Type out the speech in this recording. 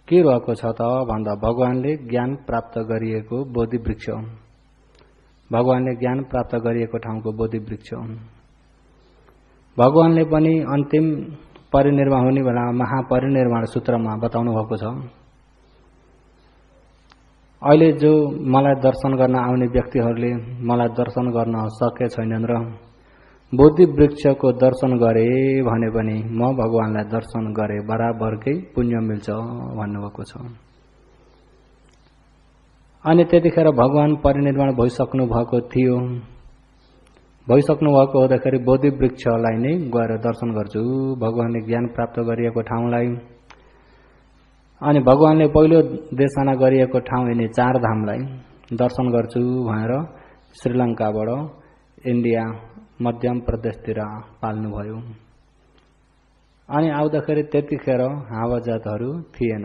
के रहेको छ त भन्दा भगवानले ज्ञान प्राप्त गरिएको बोधि वृक्ष हो। भगवानले ज्ञान प्राप्त गरिएको ठाउँको बोधि वृक्ष हो। भगवानले पनि अन्तिम परिनिर्वाण हुने बेलामा महापरिनिर्वाण सूत्रमा बताउनु भएको छ। अहिले जो मलाई दर्शन गर्न आउने व्यक्तिहरूले मलाई दर्शन गर्न सके छैनन् र बोधि वृक्षको दर्शन गरे भने पनि म भगवानलाई दर्शन गरे बराबरकै पुण्य मिल्छ भन्नुभएको छ। अनि त्यतिखेर भगवान परिनिर्वाण भइसक्नु भएको थियो। भइसक्नु भएको हुँदाखेरि बोधि वृक्षलाई नै गएर दर्शन गर्छु, भगवानले ज्ञान प्राप्त गरिएको ठाउँलाई। अनि भगवानले पहिलो देशना गरिएको ठाउँ यिनी 4 धामलाई दर्शन गर्छु भनेर श्रीलङ्काबाट इन्डिया मध्य प्रदेशतिर पाल्नुभयो। अनि आउँदाखेरि त्यतिखेर हावाजातहरू थिएन।